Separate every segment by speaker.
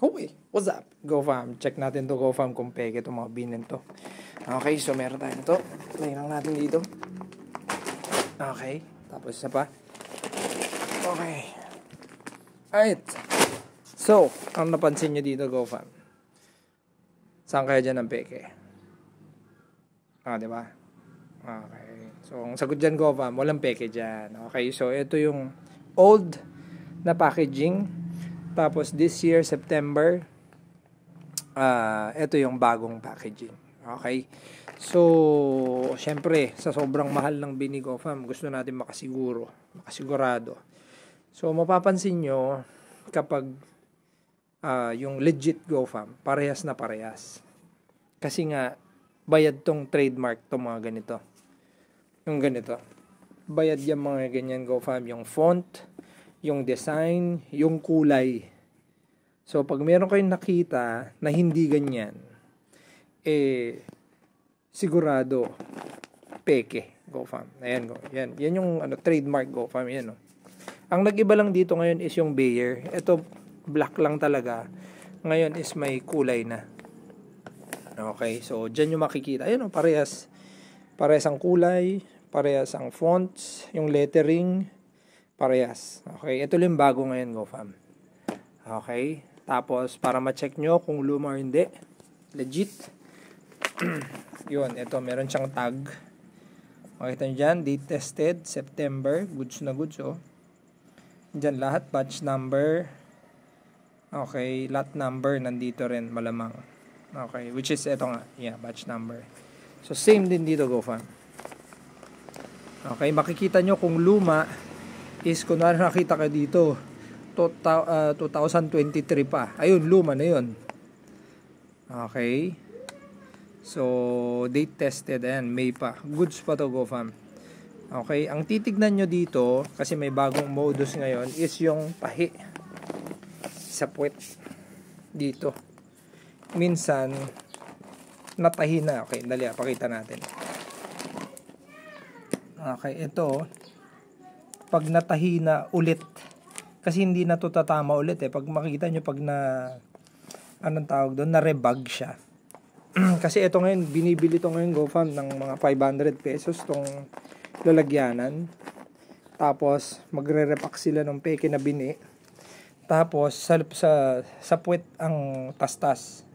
Speaker 1: Okay, what's up? GoFam. Check natin to GoFam kung peke itong mga binin to. Okay, so meron tayo na to. Lagyan lang natin dito. Okay, tapos isa pa. Okay. Alright. So, ang napansin nyo dito GoFam. Saan kaya dyan ang peke? Diba? Okay. So, ang sagot dyan GoFam, walang peke dyan. Okay, so ito yung old na packaging. Tapos this year, September, ito yung bagong packaging. Okay? So, syempre, sa sobrang mahal ng bini GoFam, gusto natin makasigurado. So, mapapansin nyo, kapag yung legit GoFam, parehas na parehas. Kasi nga, bayad tong trademark tong mga ganito. Yung ganito. Bayad yung mga ganyan GoFam, yung font, yung design, yung kulay. So, pag meron kayong nakita na hindi ganyan, sigurado, peke, GoFam. Ayan, yan yung trademark GoFam, yan. Ang nag-iba lang dito ngayon is yung Bayer. Ito, black lang talaga. Ngayon is may kulay na. Okay, so, dyan yung makikita. Ayan, parehas. Parehas ang kulay, parehas ang fonts, yung lettering, parehas. Okay, ito lang bago ngayon GoFam. Okay, tapos para ma-check nyo kung luma or hindi, legit. Yun, ito meron siyang tag. Makita nyo dyan, date tested, September, goods na goods dyan lahat, batch number. Okay, lot number nandito rin malamang. Okay, which is ito nga, yeah, batch number. So same din dito GoFam. Okay, makikita nyo kung luma is kunwari nakita ka dito 2023 pa. Ayun, luma na yun. Okay. So, date tested. Ayan, May pa. Goods pa to GoFam. Okay. Ang titignan nyo dito, kasi may bagong modus ngayon, is yung tahi sa puwet. Dito. Minsan, natahi na. Okay, dali, pakita natin. Okay, ito pag natahi na ulit, kasi hindi na to tatama ulit pag makita nyo, pag anong tawag doon, na-rebag siya. Kasi ito ngayon, binibili to ngayon GoFam ng mga 500 pesos tong lalagyanan. Tapos magre-repack sila ng peke na bini. Tapos sa puwet ang tastas.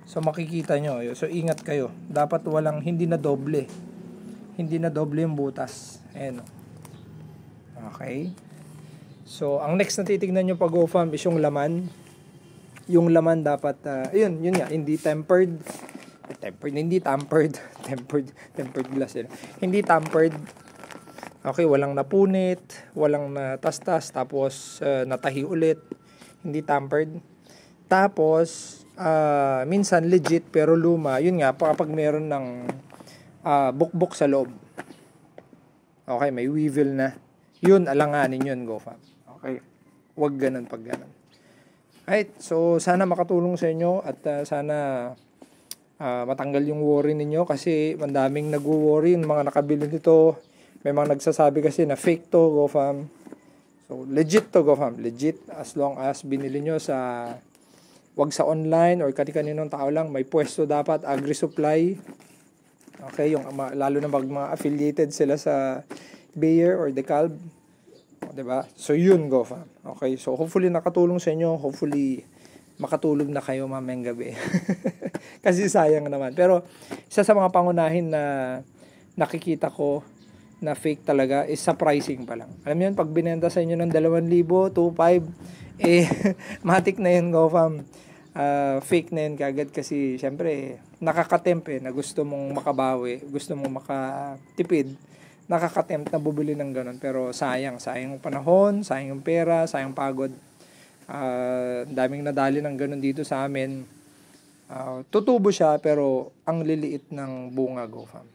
Speaker 1: So makikita nyo, so ingat kayo. Dapat hindi na doble. Hindi na doble yung butas. Ayan. Okay. So, ang next na titignan nyo pag GoFam is yung laman. Yung laman dapat, yun nga, hindi tempered, hindi tampered, tempered glass yun. Hindi tampered. Okay, walang napunit, walang natastas, tapos natahi ulit. Hindi tampered. Tapos, minsan legit pero luma. Yun nga, kapag meron ng bukbok sa loob. Okay, may weevil na. Yun, alanganin yun, GoFam. Okay, wag ganun pag ganun. Right, so sana makatulong sa inyo at sana matanggal yung worry ninyo kasi mandaming nagwo-worry yung mga nakabili nito. May mga nagsasabi kasi na fake to, GoFam. So, legit to, GoFam. Legit as long as binili nyo wag sa online or kani-kaninong tao lang. May pwesto dapat, agri-supply. Okay, lalo na mga affiliated sila sa Bayer or DeKalb. Diba? So, yun, GoFam. Okay, so hopefully nakatulong sa inyo. Hopefully makatulog na kayo mamayang gabi. Kasi sayang naman. Pero, isa sa mga pangunahin na nakikita ko na fake talaga is sa pricing pa lang. Alam niyo yun, pag binenta sa inyo ng 2,000, 2,500, matik na yun, GoFam. Fake na yun kagad kasi syempre nakakatempt na gusto mong makabawi, gusto mong makatipid, nakakatempt na bubili ng ganun, pero sayang yung panahon, sayang yung pera, sayang pagod. Daming nadali ng ganun dito sa amin. Tutubo siya pero ang liliit ng bunga, GoFam.